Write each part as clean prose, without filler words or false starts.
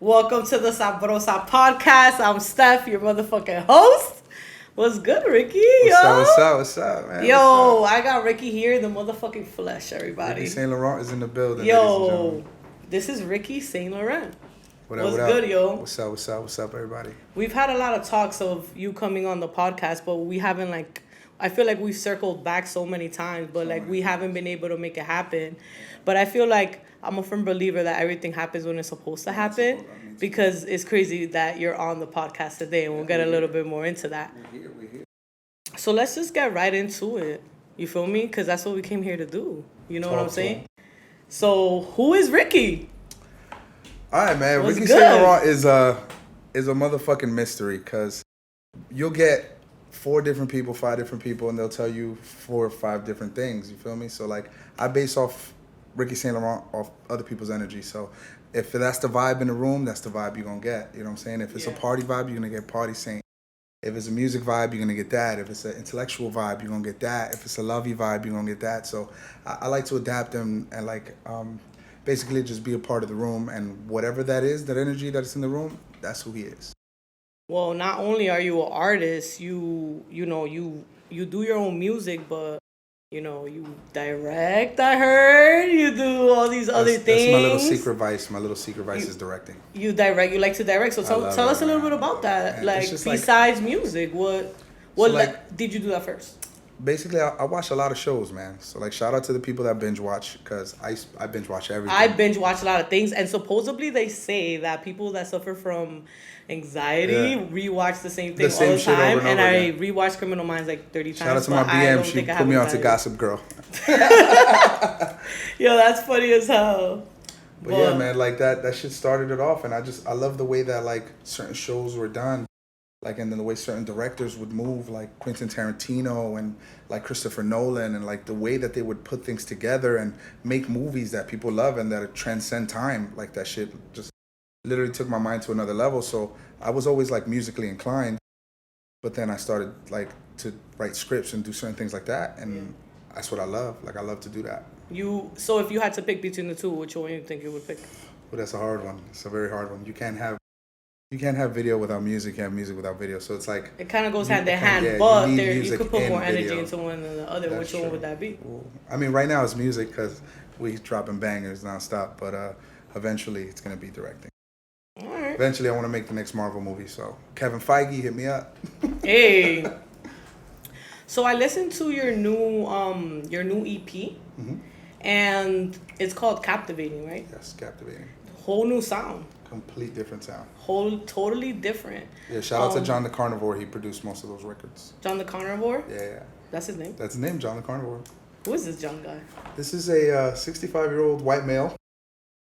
Welcome to the Sabrosa podcast. I'm Steph, your motherfucking host. What's good, Ricky? What's up, man? Yo, What's up? I got Ricky here in the motherfucking flesh, everybody. Ricky Saint Laurent is in the building, ladies and Yo, gentlemen. this is Ricky Saint Laurent. What up, What's what up? good, yo? What's up, everybody? We've had a lot of talks of you coming on the podcast, but we haven't I feel like we've circled back so many times, but we haven't been able to make it happen. But I feel like I'm a firm believer that everything happens when it's supposed to happen, because it's crazy that you're on the podcast today, and we'll get a little bit more into that. We're here. So let's just get right into it. You feel me? Because that's what we came here to do. You know what I'm saying? So who is Ricky? All right, man. What's Ricky good? Saint Laurent is a motherfucking mystery, because you'll get 4 different people, 5 different people, and they'll tell you 4 or 5 different things. You feel me? So like, I base off Ricky Saint Laurent off other people's energy. So if that's the vibe in the room, that's the vibe you're gonna get. You know what I'm saying? If it's a party vibe, you're gonna get party Saint. If it's a music vibe, you're gonna get that. If it's an intellectual vibe, you're gonna get that. If it's a lovey vibe, you're gonna get that. So I like to adapt them and basically just be a part of the room, and whatever that is, that energy that's in the room, that's who he is. Well, not only are you an artist, you do your own music, but you direct. I heard you do all these other things. That's my little secret vice. My little secret vice is directing. You direct. You like to direct. So tell us a little bit about that. Man, Besides music, what did you do that first? Basically, I watch a lot of shows, man. So like, shout out to the people that binge watch, because I binge watch everything. I binge watch a lot of things, and supposedly they say that people that suffer from anxiety rewatch the same thing all the time. And I rewatch Criminal Minds like 30 times. Shout out to my BM. She put me on to Gossip Girl. Yo, that's funny as hell. But yeah, man, like that shit started it off, and I love the way that like certain shows were done. Like, and then the way certain directors would move, like Quentin Tarantino and like Christopher Nolan, and like the way that they would put things together and make movies that people love and that transcend time. Like, that shit just literally took my mind to another level. So I was always like musically inclined, but then I started like to write scripts and do certain things like that, and that's what I love. Like, I love to do that. So if you had to pick between the two, which one do you think you would pick? Well, that's a hard one. It's a very hard one. You can't have video without music. You can't have music without video. So it's like, it kind of goes hand in hand, but you could put more energy into one than the other. Which one would that be? Well, I mean, right now it's music, because we dropping bangers nonstop. But eventually it's gonna be directing. All right. Eventually, I want to make the next Marvel movie. So Kevin Feige, hit me up. Hey. So I listened to your new EP, and it's called Captivating, right? Yes, Captivating. Whole new sound. Complete different sound. Totally different. Yeah, shout out to John the Carnivore. He produced most of those records. John the Carnivore? Yeah. That's his name? That's his name, John the Carnivore. Who is this John guy? This is a 65-year-old white male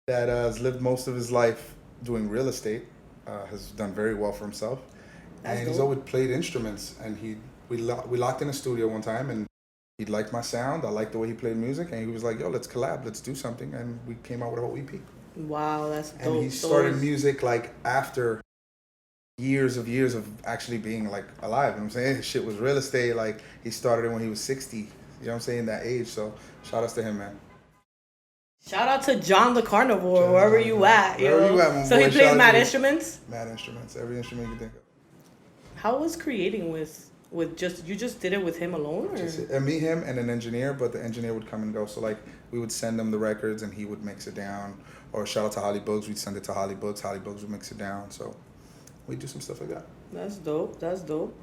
that has lived most of his life doing real estate, has done very well for himself. And he's always played instruments. And we locked in a studio one time, and he liked my sound. I liked the way he played music. And he was like, yo, let's collab. Let's do something. And we came out with a whole EP. Wow, that's dope. And he started music like after years of actually being like alive. You know what I'm saying? His shit was real estate. Like, he started it when he was 60. You know what I'm saying? That age. So shout outs to him, man. Shout out to John the Carnivore, wherever you at. Wherever you at, my So boy. he plays mad instruments? Mad instruments. Every instrument you can think of. How was creating with you just did it with him alone? Or? Just me, him, and an engineer, but the engineer would come and go. So like, we would send him the records and he would mix it down. Or shout out to Holly Bugs, we'd send it to Holly Bugs. Holly Bugs would mix it down. So we do some stuff like that. That's dope.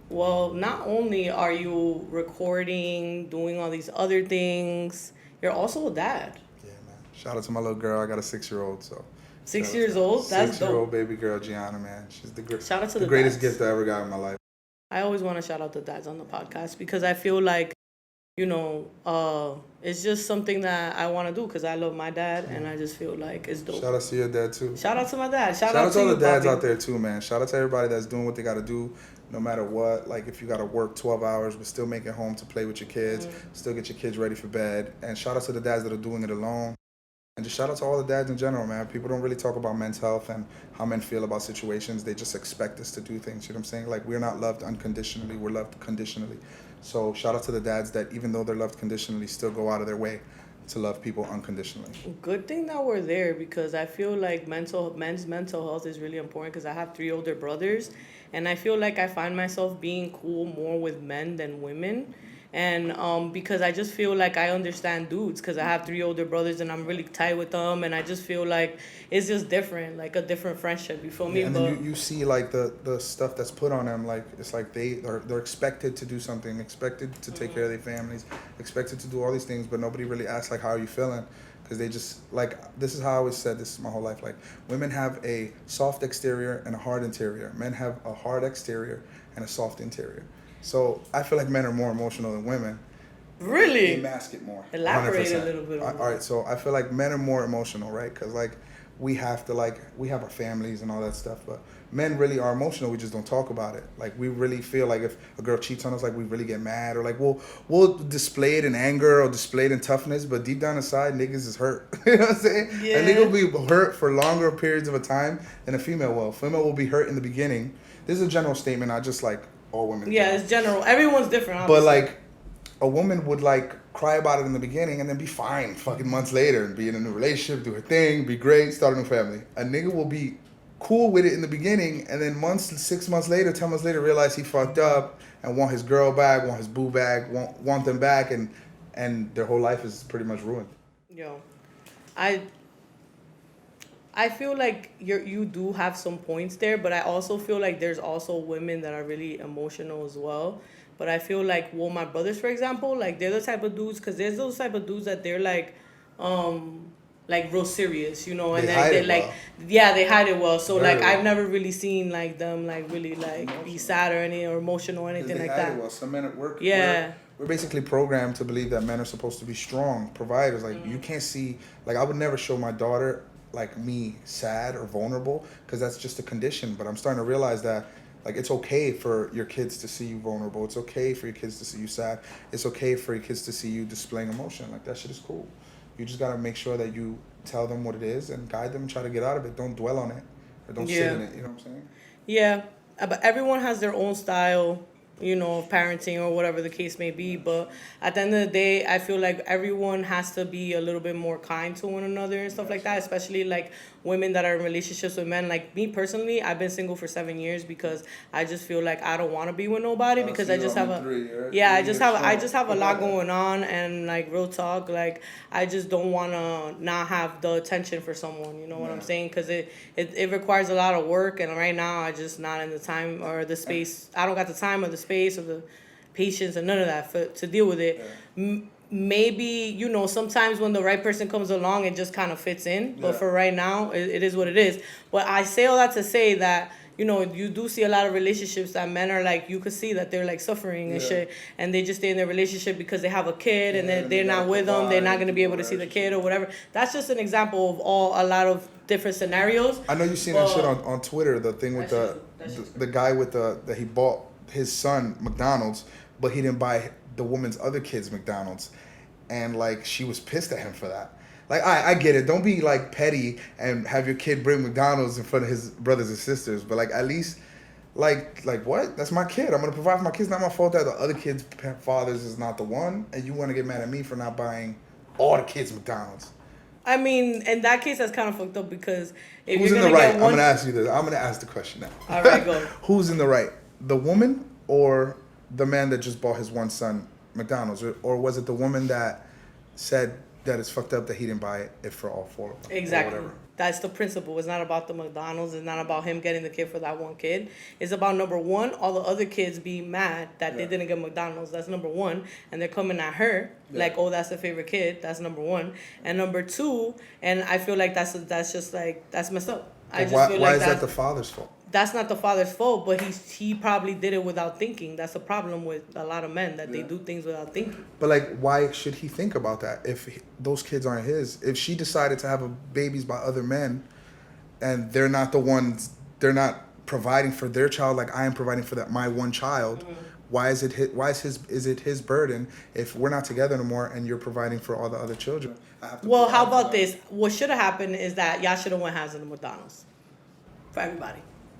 Well, not only are you recording, doing all these other things, you're also a dad. Yeah, man. Shout out to my little girl. I got a 6-year-old, so. 6 years old? That's dope. 6-year-old baby girl, Gianna, man. She's shout out to the greatest gift I ever got in my life. I always want to shout out the dads on the podcast, because I feel like, it's just something that I want to do, because I love my dad, and I just feel like it's dope. Shout out to your dad, too. Shout out to my dad. Shout out to all the dads Bobby. out there, too, man. Shout out to everybody that's doing what they got to do, no matter what. Like, if you got to work 12 hours, but still make it home to play with your kids, still get your kids ready for bed. And shout out to the dads that are doing it alone. And just shout out to all the dads in general, man. People don't really talk about men's health and how men feel about situations. They just expect us to do things, you know what I'm saying? Like, we're not loved unconditionally, we're loved conditionally. So shout out to the dads that, even though they're loved conditionally, still go out of their way to love people unconditionally. Good thing that we're there, because I feel like men's mental health is really important, because I have 3 older brothers, and I feel like I find myself being cool more with men than women. And because I just feel like I understand dudes, because I have 3 older brothers and I'm really tight with them, and I just feel like it's just different, like a different friendship. You feel me? And then you see like the stuff that's put on them, like it's like they're expected to do something, expected to take care of their families, expected to do all these things, but nobody really asks like, how are you feeling? Because they just, like, this is how I always said this my whole life, like, women have a soft exterior and a hard interior. Men have a hard exterior and a soft interior. So I feel like men are more emotional than women. Really? They mask it more. Elaborate 100%. a little bit more. All right, so I feel like men are more emotional, right? Because, like, we have our families and all that stuff, but men really are emotional. We just don't talk about it. Like, we really feel like if a girl cheats on us, like, we really get mad, or like we'll display it in anger or display it in toughness, but deep down inside, niggas is hurt. You know what I'm saying? Yeah. A nigga will be hurt for longer periods of a time than a female will. Female will be hurt in the beginning. This is a general statement, not just like all women. Yeah, it's general. Everyone's different, obviously. But like, a woman would like cry about it in the beginning and then be fine fucking months later and be in a new relationship, do her thing, be great, start a new family. A nigga will be cool with it in the beginning and then 6 months later, 10 months later, realize he fucked up and want his girl back, want his boo back, want them back, and their whole life is pretty much ruined. Yo, I feel like you do have some points there, but I also feel like there's also women that are really emotional as well. But I feel like, well, my brothers, for example, like, they're the type of dudes, because there's those type of dudes that they're like real serious, you know, and then they're like, well. Yeah, they hide it well. So very like, well. I've never really seen like them like really like be sad or anything or emotional or anything like that. Well. Some men at work. Yeah. We're basically programmed to believe that men are supposed to be strong providers. Like, you can't see, like, I would never show my daughter like me sad or vulnerable, because that's just a condition. But I'm starting to realize that, like, it's okay for your kids to see you vulnerable. It's okay for your kids to see you sad. It's okay for your kids to see you displaying emotion. Like, that shit is cool. You just got to make sure that you tell them what it is and guide them and try to get out of it. Don't dwell on it or don't sit in it. You know what I'm saying? Yeah. But everyone has their own style, you know, of parenting or whatever the case may be. But at the end of the day, I feel like everyone has to be a little bit more kind to one another and stuff like that, especially like women that are in relationships with men. Like me personally, I've been single for 7 years because I just feel like I don't want to be with nobody, because I just have I just have a lot going on, and like, real talk, like, I just don't want to not have the attention for someone, you know what I'm saying? Because it requires a lot of work, and right now I just not in the time or the space. I don't got the time or the space or the patience or none of that to deal with it. Maybe, you know, sometimes when the right person comes along, it just kind of fits in. But for right now, it is what it is. But I say all that to say that, you know, you do see a lot of relationships that men are like, you could see that they're like suffering and shit, and they just stay in their relationship because they have a kid, and then they're not with them, they're not going to be able to see the kid or whatever. That's just an example of a lot of different scenarios. I know you've seen that shit on Twitter, the thing with the guy with that he bought his son McDonald's, but he didn't buy the woman's other kids McDonald's, and like, she was pissed at him for that. Like, I get it. Don't be like petty and have your kid bring McDonald's in front of his brothers and sisters, but like, at least like what? That's my kid. I'm gonna provide for my kids. It's not my fault that the other kids' fathers is not the one, and you want to get mad at me for not buying all the kids McDonald's. I mean, in that case, that's kind of fucked up, because if who's you're in gonna the right? get one... I'm gonna ask you this. I'm gonna ask the question now. All right, go. Who's in the right? The woman or the man that just bought his one son McDonald's, or was it the woman that said that it's fucked up that he didn't buy it for all four of them? Exactly. That's the principle. It's not about the McDonald's. It's not about him getting the kid for that one kid. It's about, number one, all the other kids being mad that they didn't get McDonald's. That's number one. And they're coming at her like, oh, that's the favorite kid. That's number one. And number two, and I feel like that's just like, that's messed up. Why is that the father's fault? That's not the father's fault, but he probably did it without thinking. That's a problem with a lot of men, that they do things without thinking. But like, why should he think about that if those kids aren't his? If she decided to have babies by other men, and they're not the ones, they're not providing for their child like I am providing for my one child. Why is it his burden if we're not together anymore and you're providing for all the other children? Well, how about this? What should have happened is that y'all should have went halves in the McDonald's for everybody.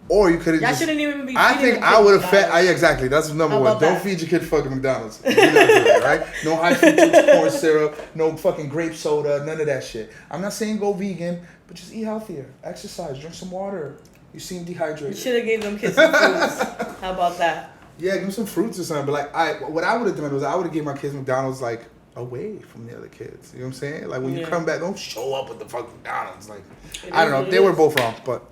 Or you could have Y'all just... shouldn't even be I feeding think them I would have kids fed... McDonald's. exactly. That's number How one. about Don't that? feed your kid fucking McDonald's. Do not do that, right? No high fructose corn syrup. No fucking grape soda. None of that shit. I'm not saying go vegan, but just eat healthier. Exercise. Drink some water. You seem dehydrated. You should have gave them kids some fruits. How about that? Yeah, give them some fruits or something. But like, what I would have done was I would have given my kids McDonald's like away from the other kids. You know what I'm saying? Like when you come back, don't show up with the fucking McDonald's. Like I don't know. They were both wrong, but.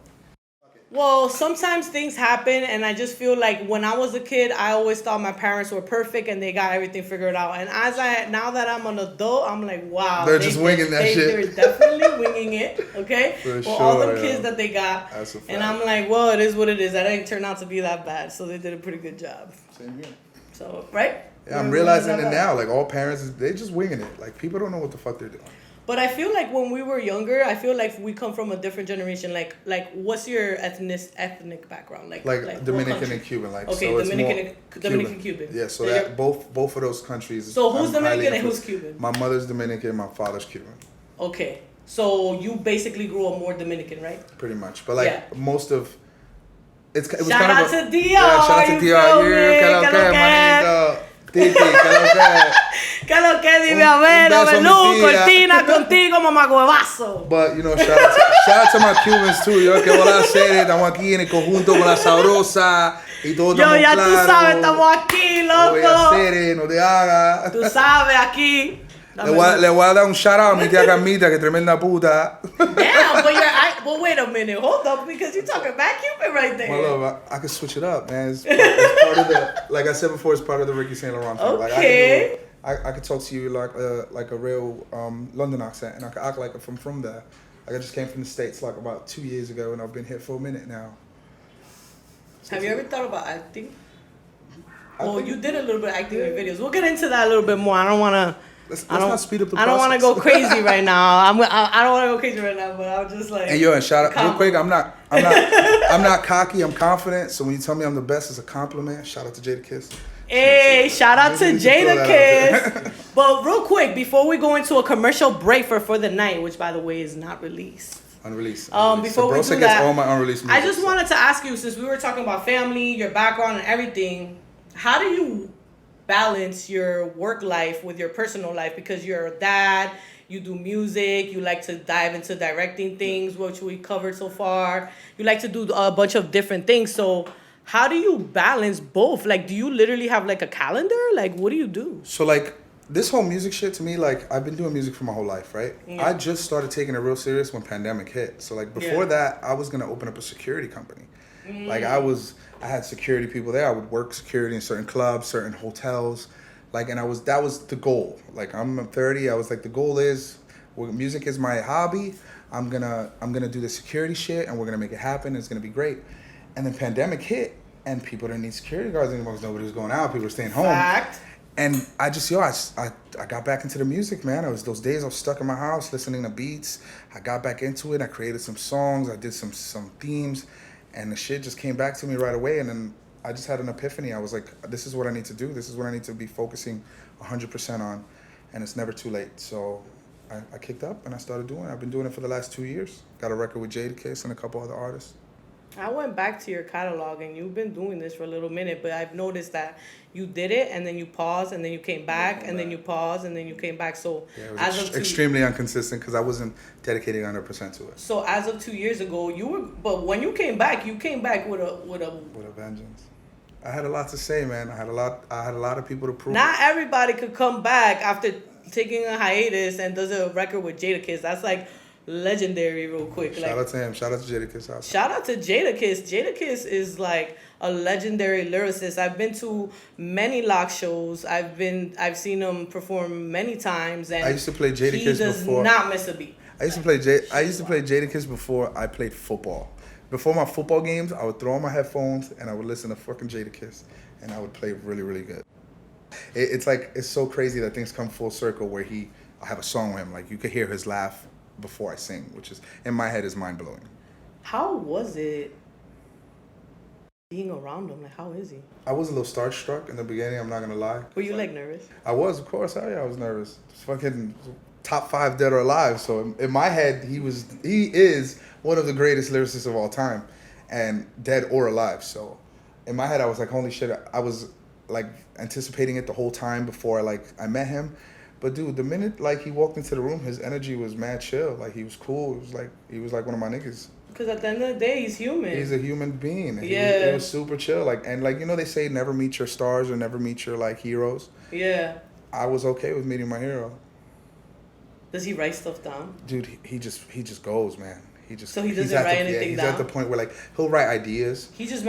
Well, sometimes things happen, and I just feel like when I was a kid, I always thought my parents were perfect and they got everything figured out. And now that I'm an adult, I'm like, wow, they're just winging that shit. They're definitely winging it, okay? For For all sure, them kids that they got. That's a fact. And I'm like, well, it is what it is. That didn't turn out to be that bad, so they did a pretty good job. Same here. So, right? Yeah, I'm realizing it now. Like all parents, they just winging it. Like people don't know what the fuck they're doing. But I feel like when we were younger, I feel like we come from a different generation. Like what's your ethnic background? Like Dominican and Cuban. Like okay, so Dominican, Cuban. Yeah, so that both of those countries. So who's Dominican and who's Cuban? My mother's Dominican, my father's Cuban. Okay, so you basically grew up more Dominican, right? Pretty much, but like most of it was shout kind out of to DR. Yeah, shout out to DR. Yeah, que lo que, manito. Titi, que lo que. Que lo que, dime a ver, Abelú, Cortina, contigo, mamacuevazo. But, you know, shout out to my Cubans too. Yo, que voy a hacer, estamos aquí en el conjunto con la Sabrosa y todo estamos ya claro. tú sabes, estamos aquí, loco. Voy a hacer, no te hagas. Tú sabes, aquí. Le voy a dar un shout out a mi tía Carmita, que tremenda puta. Yeah, but wait a minute, hold up, because you're talking back Cuban right there. My love, I can switch it up, man. It's part of the, like I said before, it's part of the Ricky Saint Laurent thing. Okay. Like I could talk to you like a real London accent, and I could act like I'm from there. Like I just came from the States like about 2 years ago, and I've been here for a minute now. Have you ever thought about acting? Well, you did a little bit of acting in videos. We'll get into that a little bit more. I don't want to. Let's not speed up the process. I don't want to go crazy right now. I don't want to go crazy right now, but I'm just like. And and shout out real quick. I'm not cocky. I'm confident. So when you tell me I'm the best, it's a compliment. Shout out to Jadakiss. Hey, shout out to Jadakiss. But real quick, before we go into a commercial break for the night, which by the way is not released. Unreleased. Before Sabrosa we do gets that, all my unreleased music, I just wanted to ask you, since we were talking about family, your background, and everything, how do you balance your work life with your personal life? Because you're a dad, you do music, you like to dive into directing things, which we covered so far. You like to do a bunch of different things. So how do you balance both? Like, do you literally have like a calendar? Like, what do you do? So like this whole music shit to me, like I've been doing music for my whole life, right? Yeah. I just started taking it real serious when pandemic hit. So like before that, I was gonna open up a security company. Like I had security people there. I would work security in certain clubs, certain hotels. Like, and that was the goal. Like I'm 30. I was like, the goal is, music is my hobby. I'm gonna do the security shit, and we're gonna make it happen. It's gonna be great. And then pandemic hit, and people didn't need security guards anymore because nobody was going out. People were staying home. Fact. And I just, I got back into the music, man. Those days I was stuck in my house listening to beats. I got back into it. I created some songs. I did some themes. And the shit just came back to me right away. And then I just had an epiphany. I was like, this is what I need to do. This is what I need to be focusing 100% on. And it's never too late. So I kicked up and I started doing it. I've been doing it for the last 2 years. Got a record with Jadakiss and a couple other artists. I went back to your catalog, and you've been doing this for a little minute, but I've noticed that you did it, and then you paused, and then you came back, and then you paused, and then you came back. So yeah, it was extremely inconsistent because I wasn't dedicated 100% to it. So as of 2 years ago, but when you came back with a vengeance. I had a lot to say, man. I had a lot of people to prove. Not everybody could come back after taking a hiatus and does a record with Jadakiss. That's like legendary real quick. Shout out to him. Shout out to Jadakiss. Shout out to Jadakiss. Jadakiss is like a legendary lyricist. I've been to many lock shows. I've seen him perform many times, and I used to play Jadakiss before. He does not miss a beat. I used to play Jadakiss before I played football. Before my football games, I would throw on my headphones and I would listen to fucking Jadakiss, and I would play really, really good. It's so crazy that things come full circle where I have a song with him. Like you could hear his laugh before I sing, which is in my head is mind blowing. How was it being around him? Like, how is he? I was a little starstruck in the beginning. I'm not gonna lie. Were you like nervous? I was, of course. Hell yeah, I was nervous. It's fucking top 5 dead or alive. So in my head, he is one of the greatest lyricists of all time. and dead or alive. So in my head, I was like, holy shit, I was like anticipating it the whole time before I met him. But dude, the minute like he walked into the room, his energy was mad chill. Like he was cool. He was like one of my niggas. Because at the end of the day, he's human. He's a human being. Yeah. He was super chill. Like, and like, you know, they say never meet your stars or never meet your like heroes. Yeah. I was okay with meeting my hero. Does he write stuff down? Dude, he just goes, man. So he doesn't write anything down? He's at the point where like he'll write ideas. He just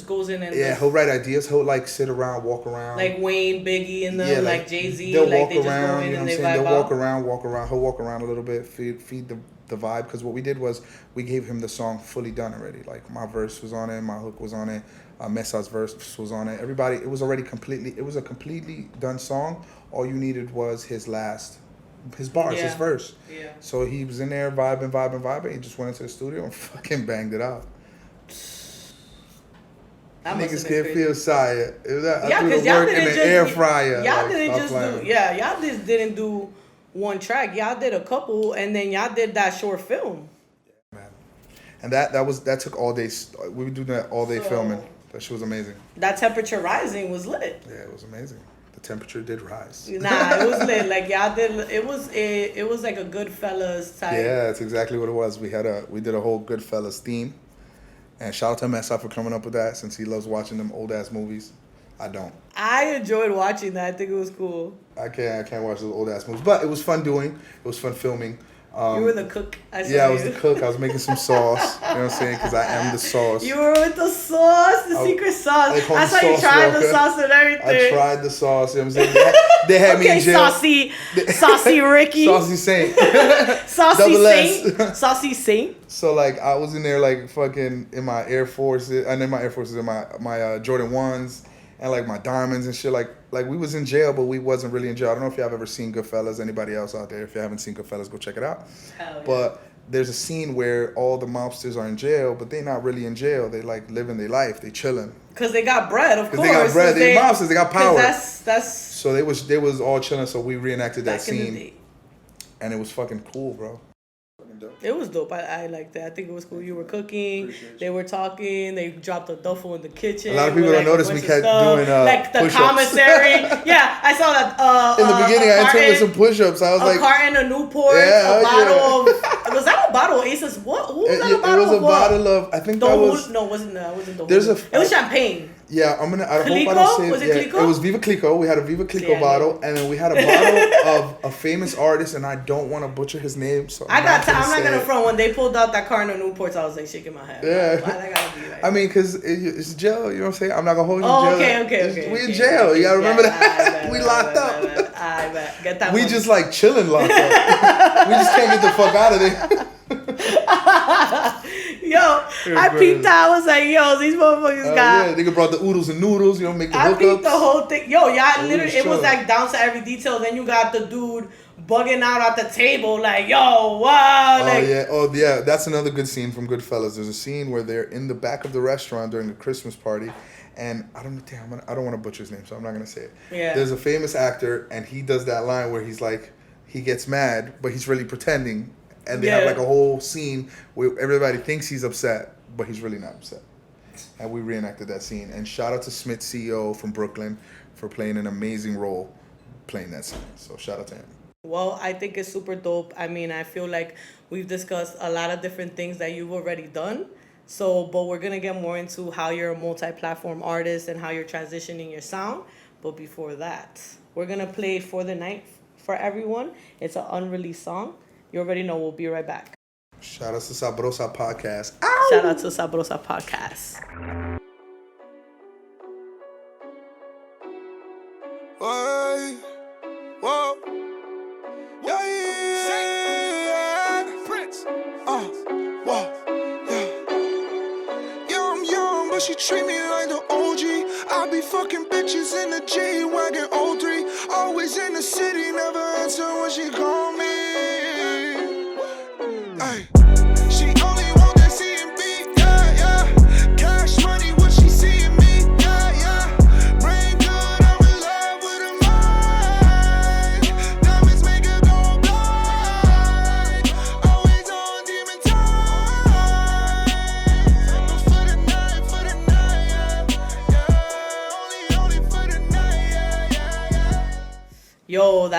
goes in and he'll write ideas. He'll like sit around, walk around. Like Wayne, Biggie, and them, like Jay-Z. They'll like walk they around, just go in you know and what I'm they saying? vibe They'll out. walk around. He'll walk around a little bit, feed the vibe. Because what we did was we gave him the song fully done already. Like my verse was on it, my hook was on it, Mesa's verse was on it. Everybody, it was a completely done song. All you needed was his bars, his verse. Yeah. So he was in there vibing. He just went into the studio and fucking banged it out. Niggas can't feel shy. I threw the work in the air fryer. Y'all just didn't do one track. Y'all did a couple, and then y'all did that short film. Man, and that took all day. We would do that all day filming. That shit was amazing. That Temperature Rising was lit. Yeah, it was amazing. The temperature did rise. Nah, it was lit. Like y'all did. It was like a Goodfellas type. Yeah, that's exactly what it was. We did a whole Goodfellas theme. And shout out to Mesa for coming up with that, since he loves watching them old ass movies. I don't. I enjoyed watching that. I think it was cool. I can't watch those old ass movies, but it was fun doing. It was fun filming. You were the cook. I was the cook. I was making some sauce. You know what I'm saying? Because I am the sauce. You were with the sauce, the secret sauce. I saw you tried the sauce and everything. I tried the sauce. You know what I'm saying? They had me in jail. Saucy Ricky. Saucy Saint. Saucy Saint. Saucy Saint. So like I was in there like fucking in my Air Forces, and then my Air Forces in my Jordan 1s. And like my diamonds and shit, like we was in jail, but we wasn't really in jail. I don't know if y'all have ever seen Goodfellas. Anybody else out there? If you haven't seen Goodfellas, go check it out. Hell yeah. But there's a scene where all the mobsters are in jail, but they're not really in jail. They like living their life. They chilling. Cause they got bread, of course. They got bread. They mobsters. They got power. That's. So they was all chilling. So we reenacted that scene, and it was fucking cool, bro. It was dope. I liked that. I think it was cool. You were cooking. They were talking. They dropped a duffel in the kitchen. A lot of people don't notice we kept doing like the push-ups. Commissary. Yeah, I saw that. In the beginning, I entered with some push-ups. I was like, a carton of Newport, a bottle of. Was that a bottle of Aces? What? Who was that a bottle of? It was a bottle of. I think that was. No, wasn't the. It was champagne. Yeah, I hope I Clico? don't say Was it Clico? It was Viva Clico. We had a Viva Clico bottle, and then we had a bottle of a famous artist, and I don't want to butcher his name, so I'm not gonna Yeah. Why that gotta be like? I mean, because it's jail, you know what I'm saying? I'm not gonna hold you in jail. Okay. We in jail. You gotta remember that. We locked up. I bet. Get that. We just like chilling locked up. We just can't get the fuck out of there. Yo, I peeped that. I was like, yo, these motherfuckers got. Yeah, nigga brought the oodles and noodles, you know, make the hookups. I peeped the whole thing. Yo, y'all literally, it was like down to every detail. Then you got the dude bugging out at the table, like, yo, wow. Like, Oh, yeah. That's another good scene from Goodfellas. There's a scene where they're in the back of the restaurant during a Christmas party. And I don't want to butcher his name, so I'm not going to say it. Yeah. There's a famous actor, and he does that line where he's like, he gets mad, but he's really pretending. And they have like a whole scene where everybody thinks he's upset, but he's really not upset. And we reenacted that scene. And shout out to Smith, CEO from Brooklyn, for playing an amazing role playing that scene. So shout out to him. Well, I think it's super dope. I mean, I feel like we've discussed a lot of different things that you've already done. So, but we're going to get more into how you're a multi-platform artist and how you're transitioning your sound. But before that, we're going to play For the Night for everyone. It's an unreleased song. You already know. We'll be right back. Shout out to Sabrosa Podcast. Ow! Shout out to Sabrosa Podcast. Whoa. Yeah. Prince. Whoa. Yeah, I'm young, but she treat me like the OG. I be fucking bitches in the G-Wagon 03. Always in the city, never answer when she call me. Ay. She only want that C&B, yeah. Cash money, what she seeing me, yeah. Brain good, I'm in love with her mind. Diamonds make her go blind. Always on demon time.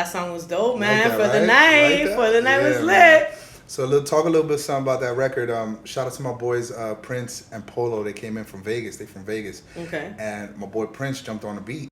that song was dope, man. Like that, For the right? night, Like that? for the night was Yeah, lit. man. So talk a little bit something about that record. Shout out to my boys Prince and Polo. They came in from Vegas. They from Vegas. Okay. And my boy Prince jumped on the beat.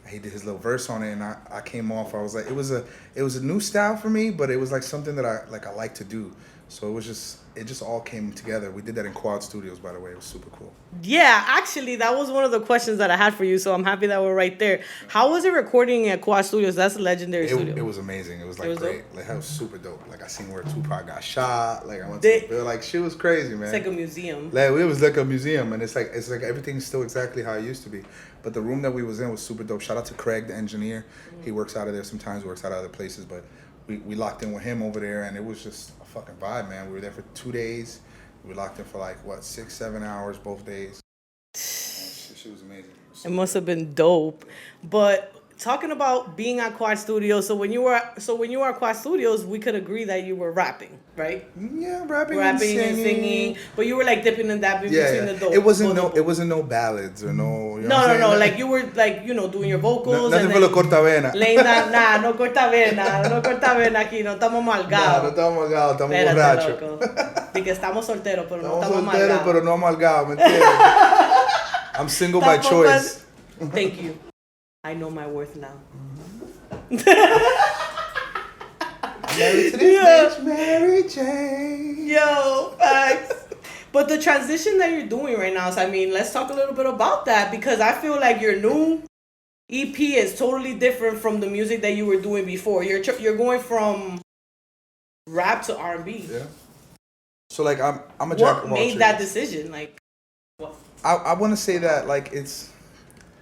He did his little verse on it, and I came off. I was like, it was a new style for me, but it was like something that I like to do. So it just all came together. We did that in Quad Studios, by the way. It was super cool. Yeah, actually, that was one of the questions that I had for you, so I'm happy that we're right there. How was it recording at Quad Studios? That's a legendary studio. It was amazing. It was like It was great. dope? Like it was super dope. Like I seen where Tupac got shot. Like I went to the bill. Like shit was crazy, man. It's like a museum. Like it was like a museum, and it's like everything's still exactly how it used to be. But the room that we was in was super dope. Shout out to Craig, the engineer. He works out of there sometimes, works out of other places, but we locked in with him over there, and it was just a fucking vibe, man. We were there for 2 days. We locked in for like 6-7 hours both days. She was amazing. It must have been dope. But talking about being at Quad Studios, so when you were at Quad Studios, we could agree that you were rapping, right? Yeah, rapping And singing. But you were like dipping and dabbing between the dope. It wasn't no ballads or no. You know what I'm No. saying? Like you were like, doing your vocals. Nothing and for la cortavena. laying down, no corta vena aquí, no estamos No amargados. estamos amargados, estamos Espérate, borrachos. loco. De que estamos solteros, pero no Estamos estamos solteros, amargados. pero no amargados, ¿me entiendes? I'm single by Tampoco choice. Thank you. I know my worth now. Married to this bitch, Mary Jane. Yo, facts. But the transition that you're doing right now, so I mean, let's talk a little bit about that, because I feel like your new EP is totally different from the music that you were doing before. You're going from rap to R&B. Yeah. So like I'm a jack of all What made trades. that decision? Like, what? I want to say that like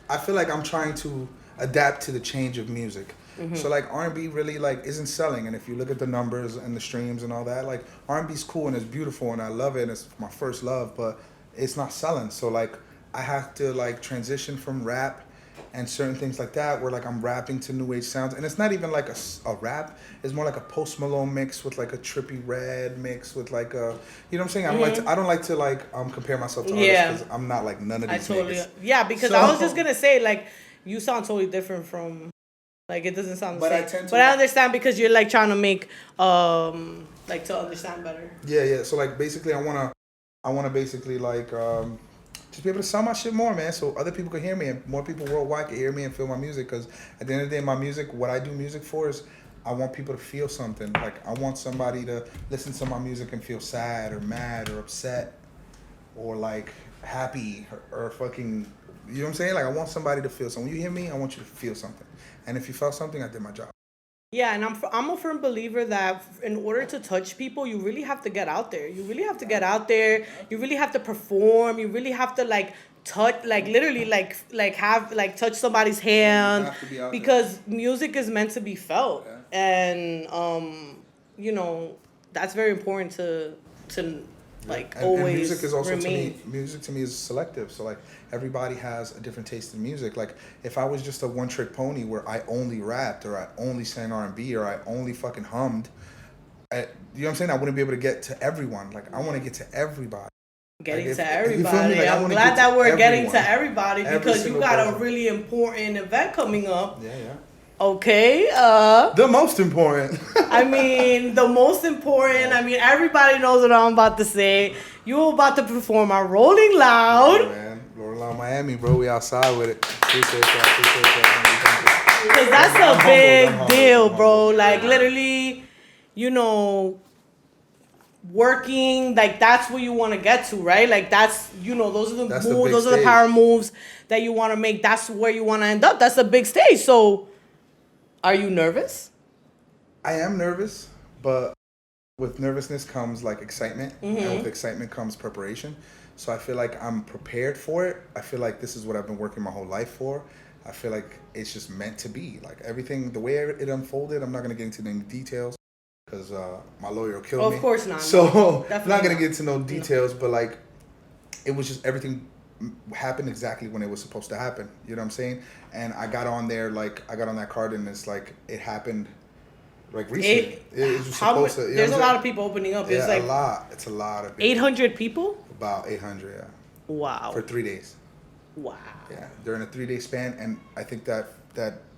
I feel like I'm trying to adapt to the change of music. Mm-hmm. So like R&B really like isn't selling, and if you look at the numbers and the streams and all that, like R&B's cool and it's beautiful and I love it and it's my first love, but it's not selling. So like I have to like transition from rap and certain things like that where like I'm rapping to new age sounds, and it's not even like a rap, it's more like a Post Malone mix with like a Trippie Redd mix with like a, you know what I'm saying? I don't like to compare myself to others because I'm not like none of these niggas. Yeah, because I was just gonna say, like, you sound totally different from, like, it doesn't sound the same. But I understand because you're like trying to make like to understand better. Yeah. So like basically I wanna basically like just be able to sell my shit more, man, so other people can hear me and more people worldwide can hear me and feel my music. Because at the end of the day, my music, what I do music for is I want people to feel something. Like I want somebody to listen to my music and feel sad or mad or upset or like happy or fucking, you know what I'm saying? Like I want somebody to feel something. When you hear me, I want you to feel something. And if you felt something, I did my job. Yeah, and I'm a firm believer that in order to touch people, you really have to get out there. You really have to get out there. You really have to perform. You really have to like touch, like literally like have like touch somebody's hand, have to be out because music is meant to be felt, and that's very important to like And always music is also remain. music to me is selective. So like everybody has a different taste in music. Like if I was just a one trick pony where I only rapped or I only sang R&B or I only fucking hummed, you know what I'm saying? I wouldn't be able to get to everyone. Like I want to get to everybody. Getting Like, to you feel me? everybody. Like, I I'm wanna glad get that to we're getting everyone. to everybody Every because you single got a person. really important event coming up. Yeah. Okay. The most important. I mean, the most important. I mean, everybody knows what I'm about to say. You're about to perform our Rolling Loud. Yeah, man. Rolling Loud Miami, bro. We outside with it. Appreciate that. Because that's I'm a big humbled. deal, I'm bro. humbled. Like, literally, working, like, that's what you want to get to, right? Like, those are the That's the moves, big those are the stage. power moves that you want to make. That's where you want to end up. That's a big stage. So, are you nervous? I am nervous, but with nervousness comes like excitement, and with excitement comes preparation. So I feel like I'm prepared for it. I feel like this is what I've been working my whole life for. I feel like it's just meant to be. Like everything, the way it unfolded, I'm not gonna get into any details because my lawyer will kill me. Of course not. So No, I'm not gonna get into no details, but like it was just everything happened exactly when it was supposed to happen. You know what I'm saying? And I got on there, like I got on that card, and it's like it happened. Like recently, it was supposed to. You know there's what a I'm lot of people opening up. saying? It's Yeah, like a lot. It's a lot of people. 800 people. About 800, yeah. Wow. For 3 days. Wow. Yeah, during a 3-day span, and I think that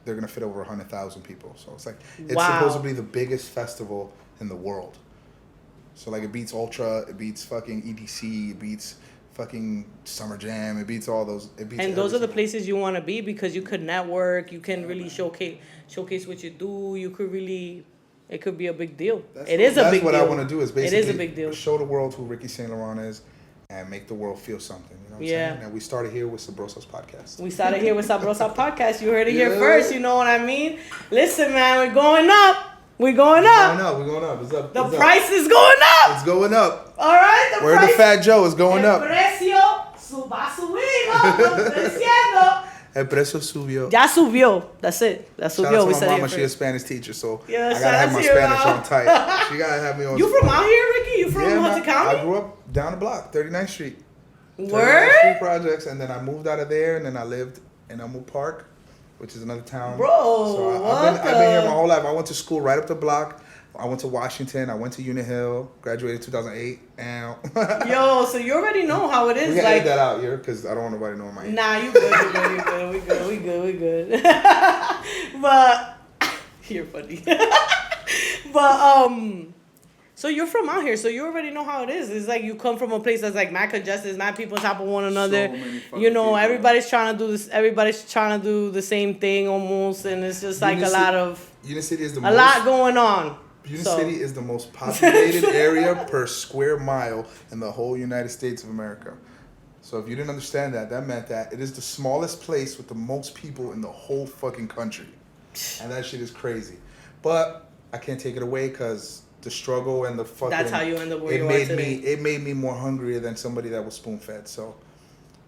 they're gonna fit over 100,000 people. So it's like it's Wow. supposed to be the biggest festival in the world. So like it beats Ultra, it beats fucking EDC, it beats fucking Summer Jam, it beats all those. It beats And those are the everything. places you want to be because you could network. You can really showcase what you do. You could really, it could be a big deal. It is a big deal. That's what I want to do is basically it is a big deal. show the world who Ricky Saint Laurent is and make the world feel something. You know what I'm Yeah. saying? And we started here with Sabrosa's podcast. We started here with Sabrosa podcast. You heard it here Yeah. first. You know what I mean? Listen, man, we're going up. We're going We're up. going up. We're going up. It's up. The it's price is going up. up. It's going up. All right, the Where price. the Fat Joe is going El up. precio va a subir. Lo estoy diciendo. El precio subió. Ya subió. That's it. That Shout subió. out We to said my it mama. here She's a first. Spanish teacher, so Yeah, I gotta have my shout out to Spanish your on tight. She gotta have me on. You from out here, Ricky? You from Yeah, Hudson man. County? I grew up down the block, 39th Street. 39th Word? Street projects, and then I moved out of there, and then I lived in Elmwood Park, which is another town. Bro, I've been here my whole life. I went to school right up the block. I went to Washington. I went to Unit Hill. Graduated 2008. And Yo, so you already know how it is. we can like, edit that out here because I don't want nobody knowing my age. Nah, you good. We good. But you're funny. But so you're from out here, so you already know how it is. It's like you come from a place that's like mad congested, mad people on top of one another. many fucking You know, people. everybody's trying to do this. Everybody's trying to do the same thing almost, and it's just like Unit a lot of Unit City is the a most. lot going on. Unit So- City is the most populated area per square mile in the whole United States of America. So if you didn't understand that, that meant that it is the smallest place with the most people in the whole fucking country. And that shit is crazy. But I can't take it away because the struggle and the fucking... That's how you end up where it you are made today. It made me more hungrier than somebody that was spoon-fed, so...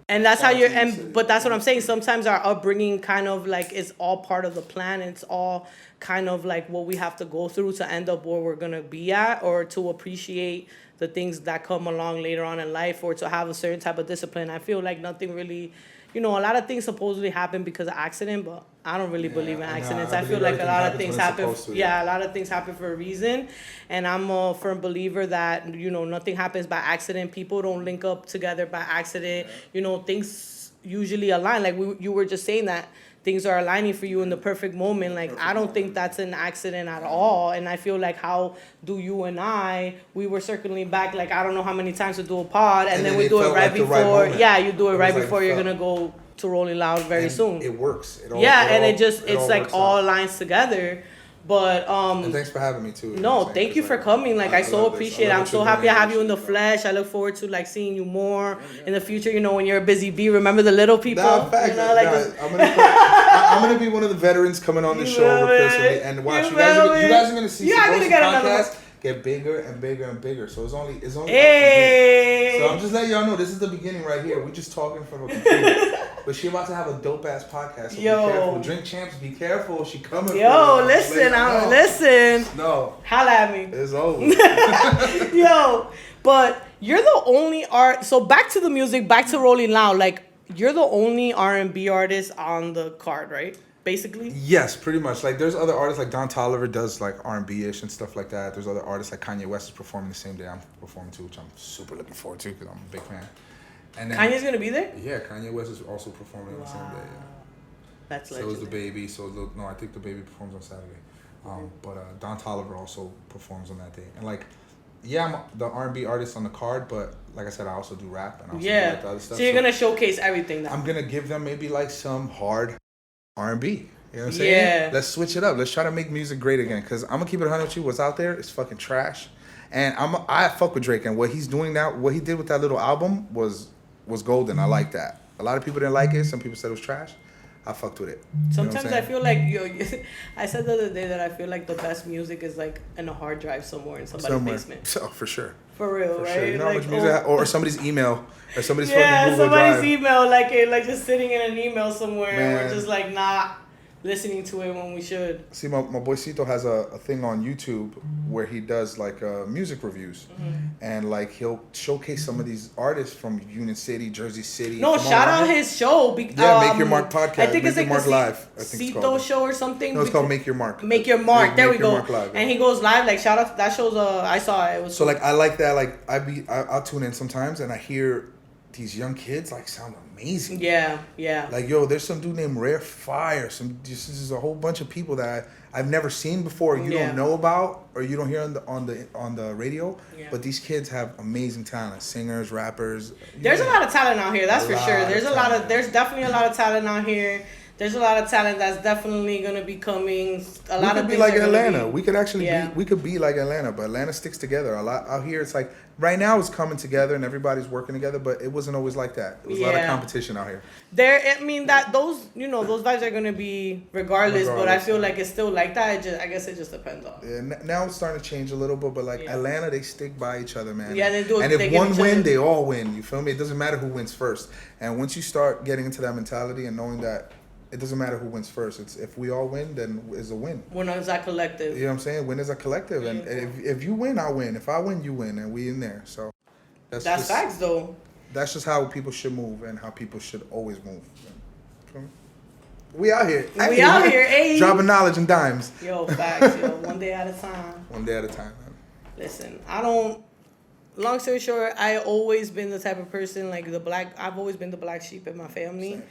And that's how Shout out you're, to you, City. but that's what I'm saying. Sometimes our upbringing kind of like is all part of the plan. It's all kind of like what we have to go through to end up where we're gonna be at, or to appreciate the things that come along later on in life, or to have a certain type of discipline. I feel like nothing really, you know, a lot of things supposedly happen because of accident, but I don't really believe in I know. accidents. I I feel believe like a everything lot of happens things when it's happen. supposed to, Yeah, a lot of things happen for a reason, and I'm a firm believer that, you know, nothing happens by accident. People don't link up together by accident. You know, things usually align. Like you were just saying that things are aligning for you in the perfect moment. Like I don't think that's an accident at all. And I feel like how do you and we were circling back like I don't know how many times to do a pod, and then we it do it felt right like the before. right moment. Yeah, you do it It right was like before it you're felt- gonna go to Rolling Loud very And soon. It works. It all, Yeah, and all- it just it's like works all out. aligns together. But And thanks for having me too. You know what no, I'm saying? thank you 'Cause, for coming. Like I so love this. appreciate it. I love I'm what so you're happy I doing. have you in the flesh. I look forward to like seeing you more in the future. You know, when you're a busy bee, remember the little people. Nah, facts. You know, like I'm gonna be one of the veterans coming on the You show feel me? recently, and watch You you guys. feel You me? guys are gonna see You are gonna Sabrosa's get another podcast get bigger and bigger and bigger. So it's only. Up from here. Hey. So I'm just letting y'all know this is the beginning right here. We're just talking from a computer. But she about to have a dope ass podcast. So Yo. be careful. Drink champs, be careful. She coming. for Yo, you. listen, No. listen. No, Holla at me. it's over. Yo, but you're the only so back to the music, back to Rolling Loud. Like you're the only R&B artist on the card, right? Basically. Yes, pretty much. Like, there's other artists, like Don Toliver does, like, R&B-ish and stuff like that. There's other artists, like Kanye West is performing the same day I'm performing, too, which I'm super looking forward to because I'm a big fan. And then, Kanye's gonna be there? Yeah, Kanye West is also performing on the same day, yeah. That's So is legendary. the baby. No, I think the baby performs on Saturday. But Don Toliver also performs on that day. And, like, yeah, I'm the R&B artist on the card, but like I said, I also do rap and I also do like the other stuff. So you're gonna showcase everything now. I'm gonna give them maybe like some hard R&B. You know what I'm saying? Yeah. Let's switch it up. Let's try to make music great again. Cause I'm gonna keep it 100 with you. What's out there is fucking trash. And I fuck with Drake, and what he's doing now, what he did with that little album was golden. I like that. A lot of people didn't like it. Some people said it was trash. I fucked with it. You know what I'm Sometimes I saying? feel like I said the other day that I feel like the best music is like in a hard drive somewhere in somebody's basement. So for sure. For real, For right? sure. You know how like, much music or somebody's email or somebody's yeah, fucking Google somebody's Drive. email, like just sitting in an email somewhere, and Man. we're just like not listening to it when we should. See, my boy Cito has a thing on YouTube where he does like music reviews, and like he'll showcase some of these artists from Union City, Jersey City. No, from shout all out around. his show. Yeah, Make Your Mark podcast. I think Make it's Your like Mark the Live. I think it's Cito called. show or something. No, it's called Make Your Mark. Make Your Mark. There we Make Your go. Mark Live, yeah. And he goes live. Like shout out that show's. I saw it. It was So like I like that. Like I'll tune in sometimes and I hear these young kids like sound amazing. Yeah, yeah. Like, yo, there's some dude named Rare Fire. This is a whole bunch of people that I've never seen before. You don't know about, or you don't hear on the radio. Yeah. But these kids have amazing talent. Singers, rappers. There's a lot of talent out here. That's for sure. There's definitely a lot of talent out here. There's a lot of talent that's definitely gonna be coming. A lot of things. We could be like Atlanta. We could actually be like Atlanta, but Atlanta sticks together a lot. Out here, it's like right now it's coming together and everybody's working together, but it wasn't always like that. It was a lot of competition out here. Those vibes are gonna be regardless, but I feel like it's still like that. I guess it just depends on. Yeah, now it's starting to change a little bit, but like Atlanta, they stick by each other, man. Yeah, they do. And if one win, they all win. You feel me? It doesn't matter who wins first. And once you start getting into that mentality and knowing that it doesn't matter who wins first. It's if we all win, then it's a win. Win is a collective. You know what I'm saying? Win is a collective, and if you win, I win. If I win, you win, and we in there. So that's facts, though. That's just how people should move, and how people should always move. We out here. We out here, hey. Dropping knowledge and dimes. Yo, facts, yo. One day at a time. One day at a time, man. Listen, long story short, I always been the type of person I've always been the black sheep in my family.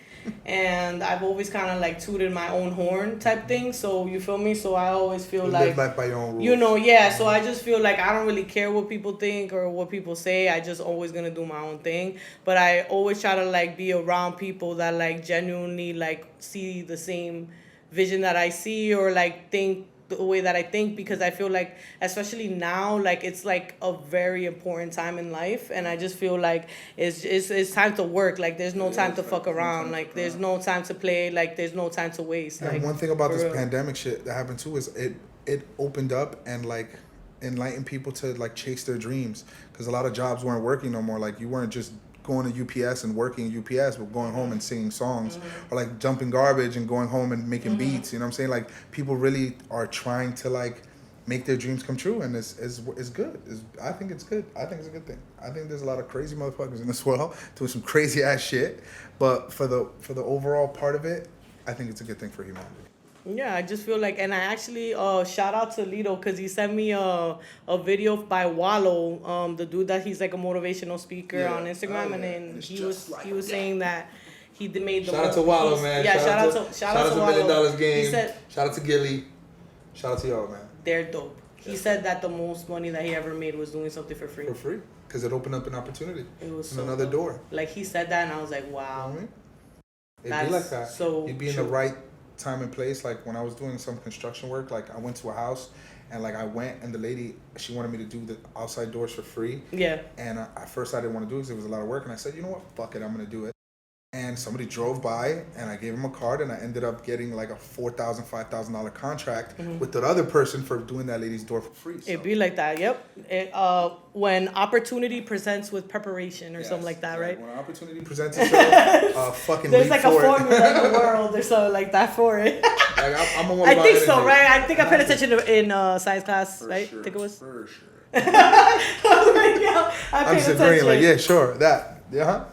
And I've always kind of like tooted my own horn type thing. So you feel me? So I always feel live life by your own rules. You know, yeah. So I just feel like I don't really care what people think or what people say. I just always gonna do my own thing. But I always try to like be around people that like genuinely like see the same vision that I see or like think the way that I think, because I feel like especially now like it's like a very important time in life, and I just feel like it's time to work. Like there's no time to fuck around. Like there's no time to play. Like there's no time to waste. And like, one thing about this pandemic shit that happened too is it opened up and like enlightened people to like chase their dreams, because a lot of jobs weren't working no more. Like you weren't just going to UPS and working UPS, but going home and singing songs, or like dumping garbage and going home and making beats. You know what I'm saying? Like people really are trying to like make their dreams come true, and it's good. I think it's good. I think it's a good thing. I think there's a lot of crazy motherfuckers in this world doing some crazy ass shit, but for the overall part of it, I think it's a good thing for humanity. Yeah, I just feel like, and I actually shout out to Lito because he sent me a video by Wallow, the dude that he's like a motivational speaker on Instagram, and then he was saying that he made the shout out to Wallow, man. Yeah, shout out to $1 Million Game. He said, shout out to Gilly. Shout out to y'all, man. They're dope. He said that the most money that he ever made was doing something for free. For free, because it opened up an opportunity. It was so another door. Like he said that, and I was like, wow. You know it'd be like that. So you'd be in the right time and place. Like when I was doing some construction work, like I went to a house and like I went and the lady, she wanted me to do the outside doors for free. Yeah. And at first I didn't want to do it because it was a lot of work, and I said, you know what, fuck it, I'm gonna do it. And somebody drove by and I gave him a card, and I ended up getting like a $4,000, $5,000 contract with the other person for doing that lady's door for free. So. It'd be like that, yep. When opportunity presents with preparation or something like that, right? When opportunity presents itself, fucking there's like a formula in the world or something like that for it. Like I'm I think so, right? I think I paid attention in science class, right? Sure, I think it was. For sure. I'm just agreeing, like, yeah, sure, that, yeah.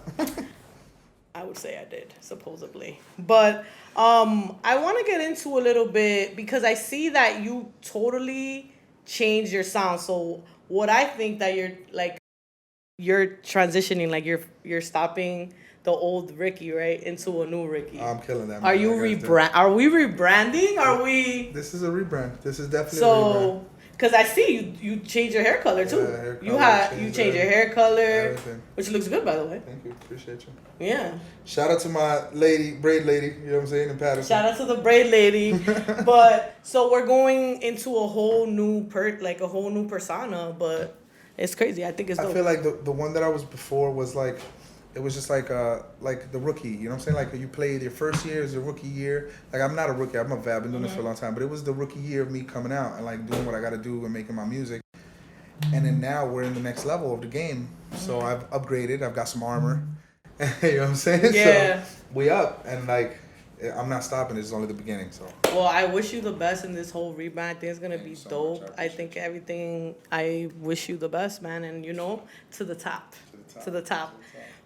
I would say I did, supposedly. But I want to get into a little bit because I see that you totally changed your sound. So what I think that you're transitioning, like you're stopping the old Ricky, right, into a new Ricky. I'm killing that. Are you Are we rebranding? Are we? This is a rebrand. This is definitely a rebrand. Because I see you change your hair color too. You change your hair color, everything. Which looks good, by the way. Thank you, appreciate you. Yeah. Shout out to my braid lady. You know what I'm saying, in Patterson. Shout out to the braid lady. But so we're going into a whole new persona, but it's crazy. I think it's dope. I feel like the one that I was before was like. It was just like the rookie, you know what I'm saying? Like you played your first year is your rookie year. Like I'm not a rookie, I'm a vet, I've been doing this for a long time. But it was the rookie year of me coming out and like doing what I got to do and making my music. And then now we're in the next level of the game. So I've upgraded, I've got some armor. You know what I'm saying? Yeah. So we up and like I'm not stopping, this is only the beginning. So well, I wish you the best in this whole rebrand. I think it's gonna be so dope. I think everything, I wish you the best, man, and to the top. To the top.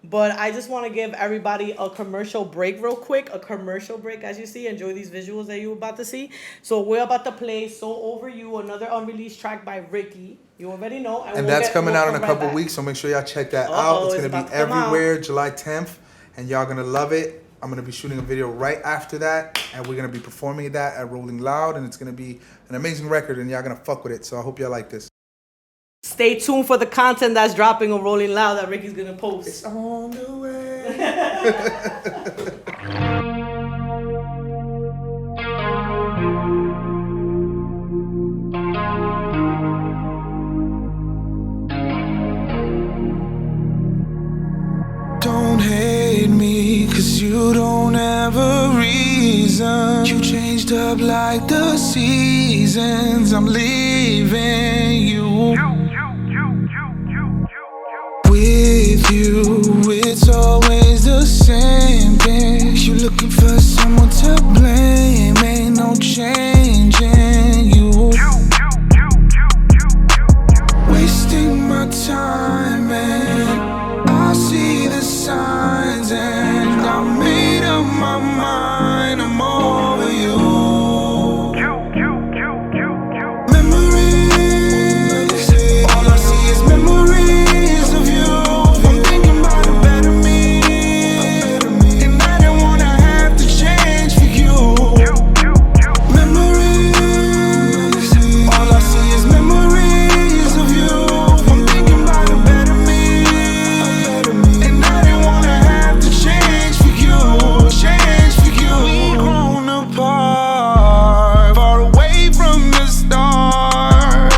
But I just want to give everybody a commercial break real quick. A commercial break, as you see. Enjoy these visuals that you're about to see. So we're about to play So Over You, another unreleased track by Ricky. You already know. And that's coming out in a couple weeks, so make sure y'all check that out. It's going to be everywhere, July 10th. and y'all gonna love it. I'm gonna be shooting a video right after that, and we're gonna be performing that at Rolling Loud, and it's gonna be an amazing record, and y'all gonna fuck with it. So I hope y'all like this. Stay tuned for the content that's dropping on Rolling Loud that Ricky's gonna post. It's on the way. Don't hate me, cause you don't have a reason. You changed up like the seasons. I'm leaving you. With you, it's always the same thing. You looking for someone to blame. Ain't no changing you. Wasting my time and I see the signs and I made up my mind. I'm over you. Memories, all I see is memories of you. I'm thinking about a better me, and I don't wanna have to change for you. Memories, all I see is memories of you. I'm thinking about a better me, and I don't wanna have to change for you. Change for you. We grown apart, far away from the start.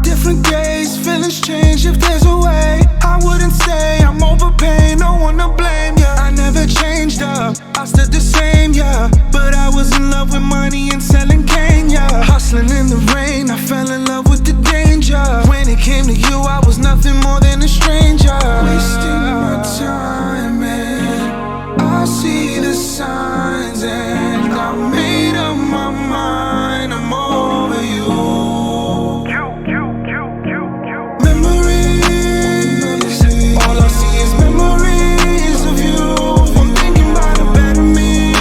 Different days, feelings change if there's a way. I wouldn't say I'm over pain, no one to blame, yeah. I never changed up, I stood the same, yeah. But I was in love with money and selling cane, yeah. Hustling in the rain, I fell in love with the danger. When it came to you, I was nothing more than a stranger. Wasting my time and I see the signs and I made up my mind. I'm over you. Memories, all I see is memories of you. I'm thinking about a better me,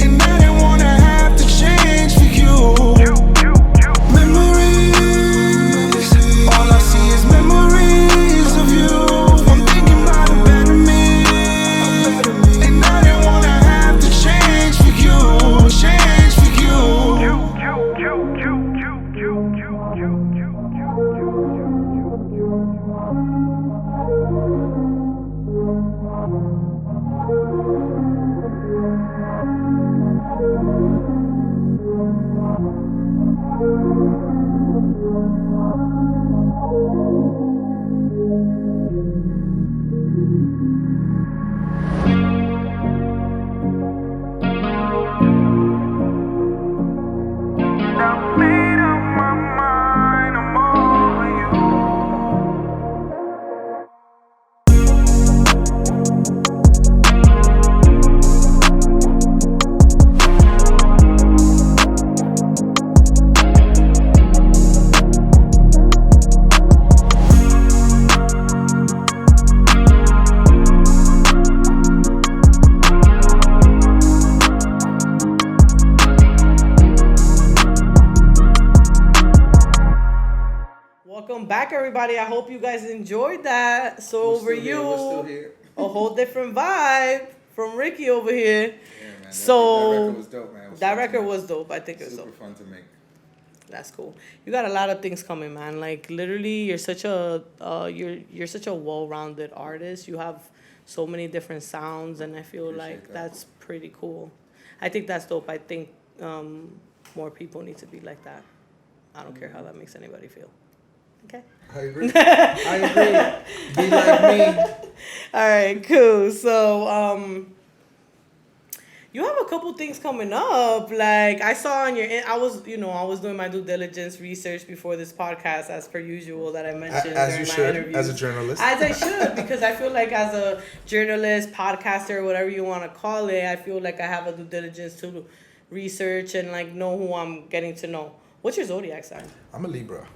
and I don't wanna have to change for you. Memories, all I see is memories of you. I'm thinking about a better me, and I don't wanna have to change for you. Change for you. I made up my mind. I'm over you. Welcome back, everybody. I hope you guys enjoyed that. So over you, a whole different vibe from Ricky over here. Yeah, man. So- that record was dope, man. That record was dope. I think it was super dope. fun to make. That's cool. You got a lot of things coming, man. Like literally, you're such a you're such a well-rounded artist. You have so many different sounds, and I feel Appreciate like that. that's pretty cool. I think that's dope. I think more people need to be like that. I don't care how that makes anybody feel. Okay. I agree. I agree. Be like me. All right, cool. So, you have a couple things coming up. Like I saw on your, I was doing my due diligence research before this podcast, as per usual, that I mentioned As during you my should, interviews. as a journalist. As I should, because I feel like as a journalist, podcaster, whatever you want to call it, I feel like I have a due diligence to research and like know who I'm getting to know. What's your zodiac sign? I'm a Libra.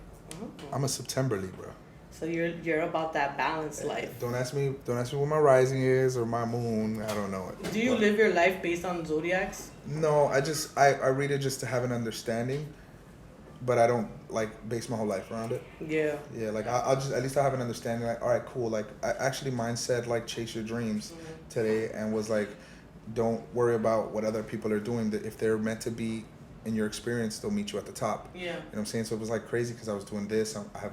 I'm a September Libra. So you're about that balanced life. Don't ask me what my rising is or my moon. I don't know it. Do you live your life based on zodiacs? No, I read it just to have an understanding. but I don't like base my whole life around it. Yeah. Yeah, like I'll just at least I have an understanding. Like, all right, cool. Like I actually mine said like chase your dreams today, and was like, don't worry about what other people are doing. That if they're meant to be in your experience, they'll meet you at the top. Yeah. You know what I'm saying? So it was like crazy because I was doing this. I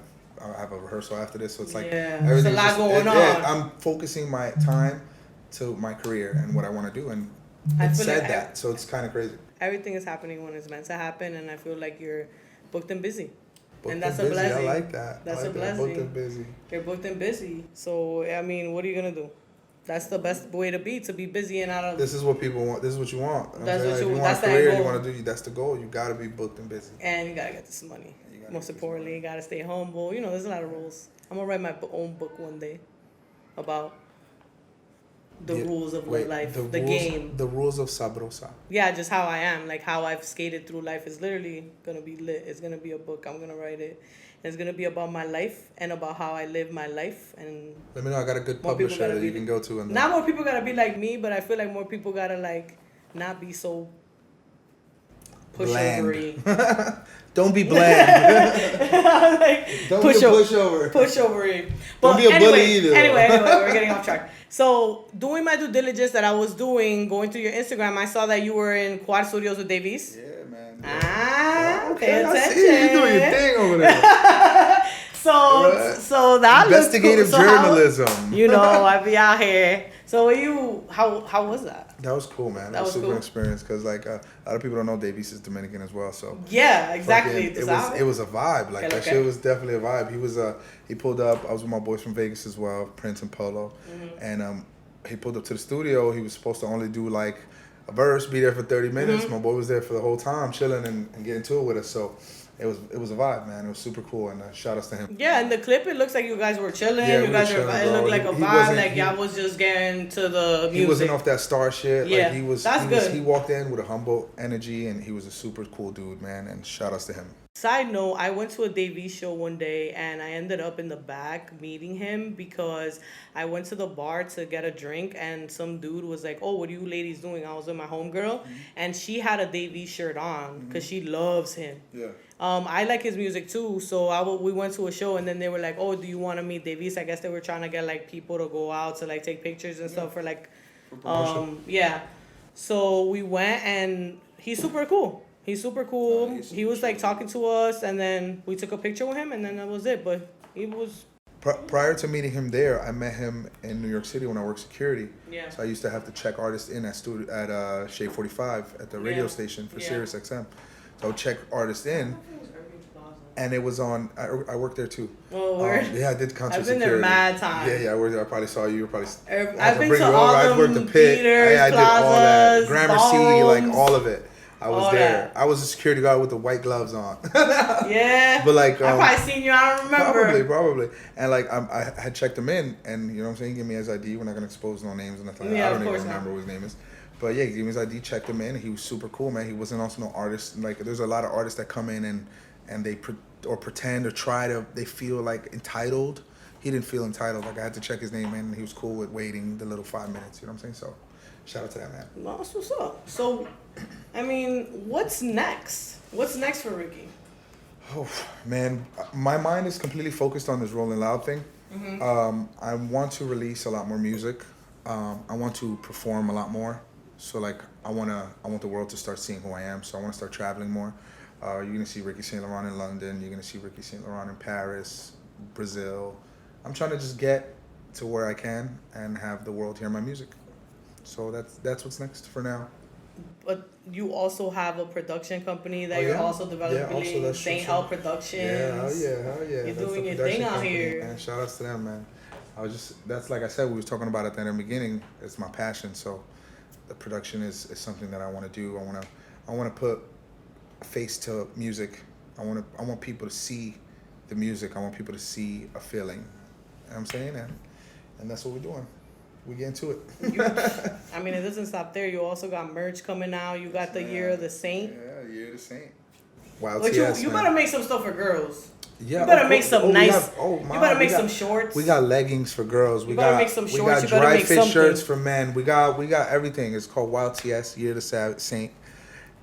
have a rehearsal after this, so it's like there's a lot going on. Yeah, I'm focusing my time to my career and what I want to do, and it said that, so it's kind of crazy. Everything is happening when it's meant to happen, and I feel like you're booked and busy. Booked and that's and a busy. blessing. I like that. That's I like a blessing. Booked and busy. You're booked and busy. So, I mean, what are you going to do? That's the best way to be busy and out of... This is what people want. This is what you want. That's what if you want that's a career, the you goal. want to do, that's the goal. You got to be booked and busy. And you got to get this money. Most importantly, you got to stay humble. You know, there's a lot of rules. I'm going to write my own book one day about the rules of life, the game. The rules of Sabrosa. Yeah, just how I am, like how I've skated through life is literally going to be lit. It's going to be a book. I'm going to write it. And it's going to be about my life and about how I live my life. And let me know. I got a good publisher that you can go to. And not more people got to be like me, but I feel like more people got to like not be so pushovery. Don't be bland. Like, don't be a pushover. Pushovery. Don't be a bully either. Anyway, we're getting off track. So, doing my due diligence that I was doing, going through your Instagram, I saw that you were in Quad Studios with Davies. Yeah, man. Pay attention. I see you doing your thing over there. So that investigative looks cool. journalism. You know, I be out here. So, how was that? That was cool, man. That was super cool experience because like a lot of people don't know Davies is Dominican as well. So yeah, exactly. It was a vibe. Like that shit was definitely a vibe. He pulled up. I was with my boys from Vegas as well, Prince and Polo, and he pulled up to the studio. He was supposed to only do like a verse, be there for 30 minutes. My boy was there for the whole time, chilling and getting to it with us. So it was a vibe, man. It was super cool, and shout outs to him. Yeah, in the clip, it looks like you guys were chilling. Yeah, you guys were. It looked like a vibe. Like y'all was just getting to the music. He wasn't off that star shit. Yeah, like, he was. That's good. He walked in with a humble energy, and he was a super cool dude, man. And shout outs to him. Side note, I went to a Davies show one day and I ended up in the back meeting him because I went to the bar to get a drink and some dude was like, oh, what are you ladies doing? I was with my homegirl and she had a Davies shirt on because she loves him. Yeah. I like his music too, so we went to a show and then they were like, oh, do you want to meet Davies? I guess they were trying to get like people to go out to like take pictures and stuff for like, yeah. So we went and he's super cool. He's super cool. He was like talking to us, and then we took a picture with him, and then that was it. But he was. Prior to meeting him there, I met him in New York City when I worked security. Yeah. So I used to have to check artists in at Shade 45 at the radio station for Sirius XM. So I would check artists in, and it was on. I worked there too. Oh, word? Yeah, I did concert I've been security. there mad times. Yeah, I worked there. I probably saw you. I've been to all them I worked the pit. theaters, I did all that. plazas, Gramercy, ballrooms. like all of it. I was all there. that. I was a security guard with the white gloves on. Yeah. But like, I probably seen you. I don't remember. Probably. And like, I had checked him in, and you know what I'm saying. He gave me his ID. We're not gonna expose no names or nothing. Like that. I don't even remember what his name is. But yeah, he gave me his ID. Checked him in. He was super cool, man. He wasn't also no artist. Like, there's a lot of artists that come in and they pretend or try to. They feel like entitled. He didn't feel entitled. Like I had to check his name in, and he was cool with waiting the little 5 minutes. You know what I'm saying? So, shout out to that man. No, that's what's up. So, I mean, what's next? What's next for Ricky? Oh man, my mind is completely focused on this Rolling Loud thing. I want to release a lot more music. I want to perform a lot more. So like, I want the world to start seeing who I am. So I want to start traveling more. You're gonna see Ricky Saint Laurent in London. You're gonna see Ricky Saint Laurent in Paris, Brazil. I'm trying to just get to where I can and have the world hear my music. So that's what's next for now. But you also have a production company that you're also developing, Saint L Productions. Yeah, hell yeah. You're doing your thing out here. Man, shout outs to them, man. That's like I said, we was talking about at the very beginning. It's my passion. So the production is something that I want to do. I want to put a face to music. I want people to see the music. I want people to see a feeling. You know what I'm saying? And that's what we're doing. We get into it. I mean, it doesn't stop there. You also got merch coming out. You got the Year of the Saint. Yeah, Year of the Saint. Wild But TS, you better make some stuff for girls. Yeah, you better make some nice. You better make some shorts. We got leggings for girls. We better got make some shorts. We got You better dry make fit something. shirts for men. We got everything. It's called Wild TS Year of the Saint.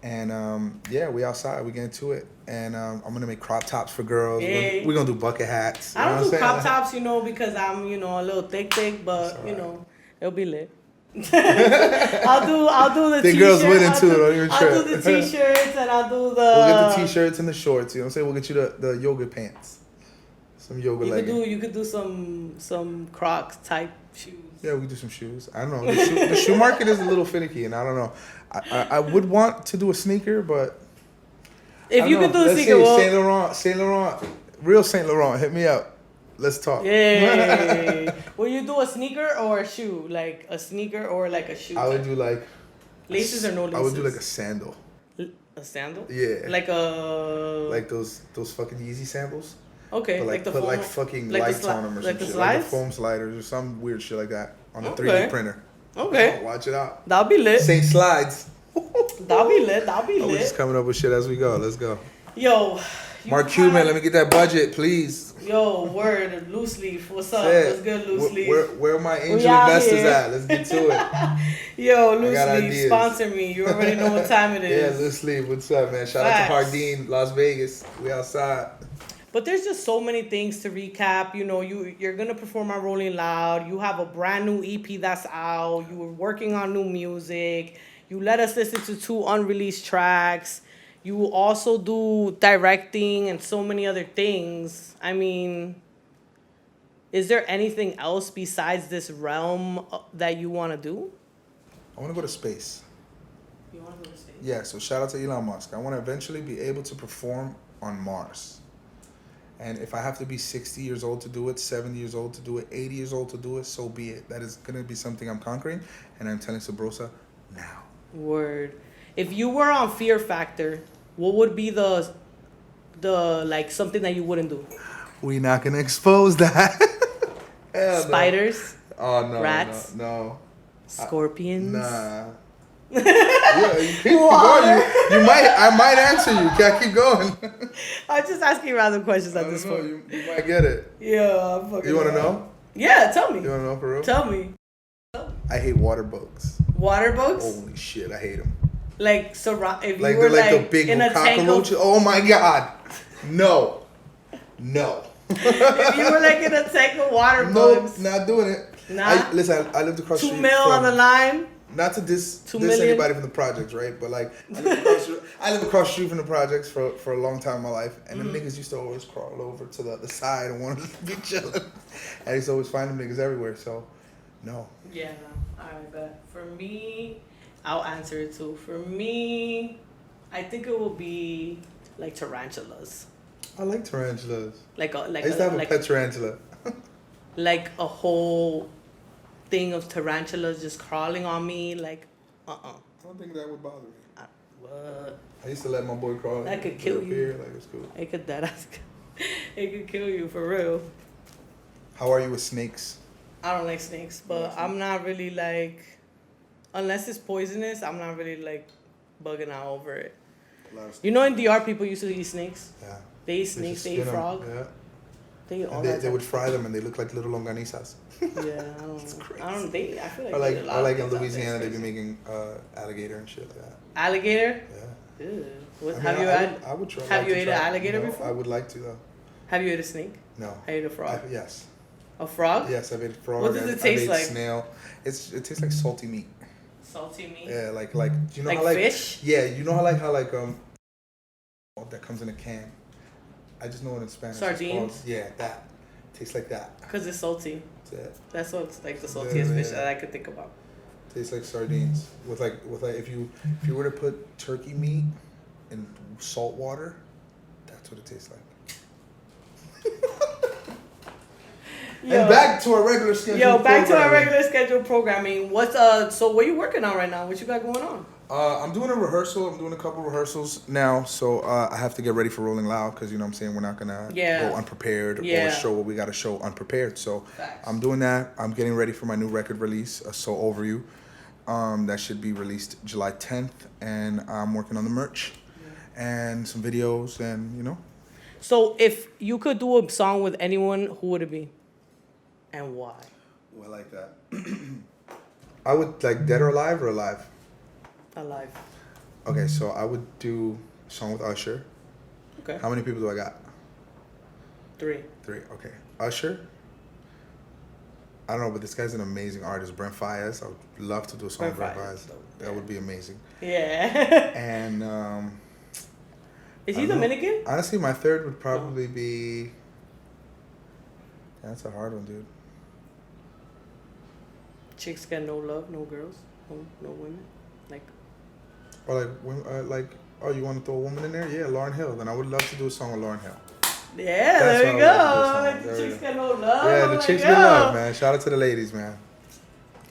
And yeah, we outside. We get into it. And I'm gonna make crop tops for girls. Yeah. We're gonna do bucket hats. I don't You know do what I'm crop saying? tops, because I'm, a little thick, but alright. it'll be lit. I'll do the The t-shirt. girls winning too, don't even I'll do trip. the t-shirts and I'll do the. We'll get the t-shirts and the shorts. You know what I'm saying? We'll get you the yoga pants, some yoga leggings. You could do some Crocs type shoes. Yeah, we could do some shoes. I don't know. The shoe market is a little finicky, and I don't know. I would want to do a sneaker, but If you could do a Let's sneaker, see, Saint Laurent, real Saint Laurent, hit me up. Let's talk. yeah. Will you do a sneaker or a shoe? Like a sneaker or like a shoe? I would do like laces or no laces. I would do like a sandal. A sandal? Yeah. Like a. Like those fucking Yeezy sandals. Okay. But like the put foam, like fucking like lights on them or like some the shit. slides? Like the foam sliders or some weird shit like that on a Okay. 3D printer. Okay. Oh, watch it out. That'll be lit. Saint Slides. That'll be lit. That'll be Oh, we're lit. just coming up with shit as we go. Let's go. Yo. Mark Cuban, let me get that budget, please. Yo, word, loose leaf. What's up? Shit. What's good, loose leaf? Where are my angel out investors here. at? Let's get to it. Yo, loose got leaf, ideas. sponsor me. You already know what time it Yeah, is. let's leave. What's up, man? Shout Facts. out to Jardin, Las Vegas. We outside. But there's just so many things to recap. You're gonna perform on Rolling Loud. You have a brand new EP that's out. You were working on new music. You let us listen to 2 unreleased tracks. You also do directing and so many other things. I mean, is there anything else besides this realm that you want to do? I want to go to space. You want to go to space? Yeah, so shout out to Elon Musk. I want to eventually be able to perform on Mars. And if I have to be 60 years old to do it, 70 years old to do it, 80 years old to do it, so be it. That is going to be something I'm conquering. And I'm telling Sabrosa now. Word. If you were on Fear Factor, what would be the like something that you wouldn't do? We're not going to expose that. Hell no. Spiders, Oh, no. Rats? No. scorpions. Nah. Yeah, you keep going. I might answer you. Can't keep going. I'm just asking random questions I at don't this know. point. You might get it. Yeah, I'm fucking. You want to around. know? Yeah, tell me. You want to know for real? Tell me. I hate water bugs. Water bugs? Holy shit, I hate them. Like surround. If you Like were they're like like the big in a tank cockroaches. of, Oh my god. No. if you were like in a tank of water Nope, bugs, not doing it. Nah. Listen, I lived across the 2 street mil on the line. Not to diss 2 million. anybody from the projects, right? But like, I live across the street from the projects for a long time in my life, and the niggas used to always crawl over to the other side and want to be chilling. And I used to always find them niggas everywhere. So, no. Yeah, no. Alright, but for me, I'll answer it too. For me, I think it will be like tarantulas. I like tarantulas. Like I used to have a pet tarantula. like a whole thing of tarantulas just crawling on me. Like, I don't think that would bother me. what? I used to let my boy crawl. That could kill you. Here, like, it's cool. It could it could kill you for real. How are you with snakes? I don't like snakes, but I'm not really like, unless it's poisonous, I'm not really like bugging out over it. You know, in DR, people used to eat snakes. Yeah. They eat snakes. They eat frog. Yeah. They eat all And that. they would fry them and they look like little longanizas. Yeah, I don't. crazy. I don't. They. I feel like. Or they like, eat a lot or of like in things out there. Louisiana, It's they be crazy. making alligator and shit like that. Alligator. Yeah. Ew. What, I mean, have you I had? would, I would try. Have like you to ate try an it. alligator No, before? I would like to though. Have you ate a snake? No. I ate a frog. Yes. A frog? Yes, I've ate frog. What does it I've taste ate like? Snail. It tastes like salty meat. Salty meat. Yeah, like do you know Like how like fish? Yeah, you know how that comes in a can. I just know it in Spanish. it's Sardines? called- Yeah, that tastes like that. Cause it's salty. That's it. That's what's like the Yeah, saltiest fish yeah. that I could think about. Tastes like sardines with like if you were to put turkey meat in salt water, that's what it tastes like. And back to our regular schedule. Yo, back to our programming. regular schedule programming. What's so what are you working on right now? What you got going on? I'm doing a rehearsal. I'm doing a couple rehearsals now, so I have to get ready for Rolling Loud because you know what I'm saying we're not gonna go unprepared or show what we got to show unprepared. So Facts. I'm doing that. I'm getting ready for my new record release, So Over You. That should be released July 10th, and I'm working on the merch and some videos, and you know. So if you could do a song with anyone, who would it be, and why? Oh, I like that. I would like Dead or Alive or Alive. Alive. Okay, so I would do a song with Usher. Okay. How many people do I got? 3. 3. Okay. Usher. I don't know, but this guy's an amazing artist. Brent Faiyaz. I would love to do a song with Brent Faiyaz. That would be amazing. Yeah. And is he Dominican? Honestly, my third would probably be. That's a hard one, dude. Chicks get no love, no girls, no women, like. Or oh, you want to throw a woman in there? Yeah, Lauryn Hill. Then I would love to do a song with Lauryn Hill. Yeah, That's there you what I go. would The do. chicks get no love. Yeah, I'm the like, chicks yo. get love, man. Shout out to the ladies, man.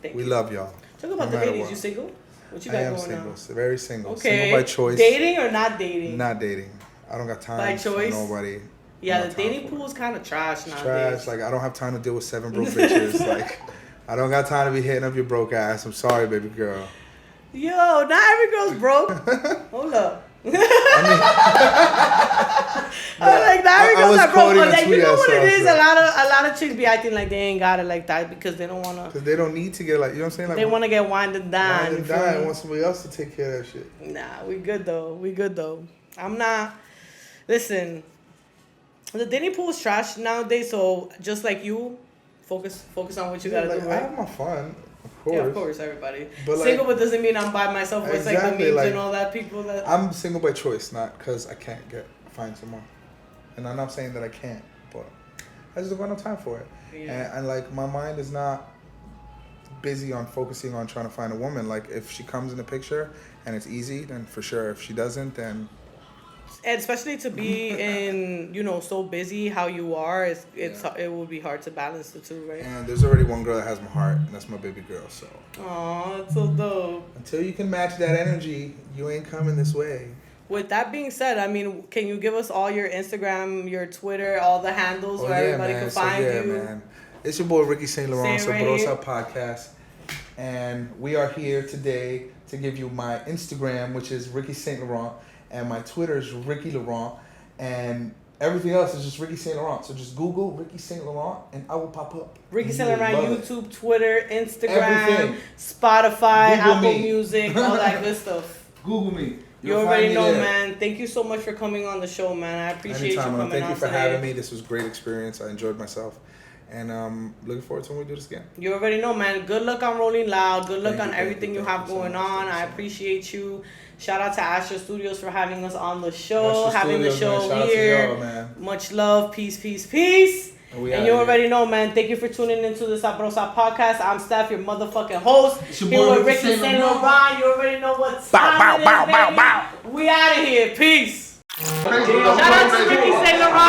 Thank We you. love y'all. Talk about No the matter ladies. what. You single? What you I got am going single, on? very single. Okay. Single by choice. Dating or not dating? Not dating. I don't got time By choice? for nobody. Yeah, Not the time dating for it. pool is kind of trash nowadays. Trash. Like, I don't have time to deal with 7 broke bitches. Like, I don't got time to be hitting up your broke ass. I'm sorry, baby girl. Yo, not every girl's broke. Hold up. I mean, I'm like, not every I girl's was not broke. quoting But a like, you tweet know I what it saw, is? so- A lot of chicks be acting like they ain't got it like that because they don't wanna. Because they don't need to get, like, you know what I'm saying? Like, They wanna get wined and dined. wine you and feel dine. me? I want somebody else to take care of that shit. Nah, we good though. I'm not. Listen, the dating pool is trash nowadays. So just like you, focus on what you Yeah, gotta like, do, I right? have my fun, of course. Yeah, of course, everybody. But, like- Single, but doesn't mean I'm by myself. Where it's like the Exactly, memes like- and all that. People that. I'm single by choice, not because I can't find someone. And I'm not saying that I can't, but I just don't got no time for it. Yeah. And like, my mind is not busy on focusing on trying to find a woman. Like, if she comes in the picture and it's easy, then for sure. If she doesn't, then And especially to be in, so busy how you are, it would be hard to balance the two, right? and there's already one girl that has my heart, and that's my baby girl. So Aw, that's so dope. until you can match that energy, you ain't coming this way. With that being said, I mean, can you give us all your Instagram, your Twitter, all the handles where everybody can find you? Man. It's your boy Ricky Saint Laurent, Say it right Sabrosa here. Podcast, and we are here today to give you my Instagram, which is Ricky Saint Laurent, and my Twitter is Ricky Laurent, and everything else is just Ricky Saint Laurent. So just Google Ricky Saint Laurent, and I will pop up. Ricky You Saint will Laurent, love it. YouTube, Twitter, Instagram, Everything. Spotify, Google Apple me. Music, all that good stuff. Google me. You You'll already find me know, there. man. Thank you so much for coming on the show, man. I appreciate Anytime, you man. coming Thank you on for today. having me. This was a great experience. I enjoyed myself, and looking forward to when we do this again. You already know, man. Good luck on Rolling Loud. Good luck Thank on you, thank everything you, you thank have you so going much, on. thank you I so much. appreciate you. Shout out to Astra Studios for having us on the show, Astra having the Studios, show man. Shout out to here. y'all, man. Much love, peace, peace, peace. And we And outta you here. already know, man. Thank you for tuning into the Sabrosa podcast. I'm Steph, your motherfucking host. It's your Here boy, with Ricky Ricky Saint Saint Laurent. Laurent. You already know what Bow, time bow, it is, bow, bow, baby. bow. We out of here. Peace. Shout out to Ricky Saint Laurent.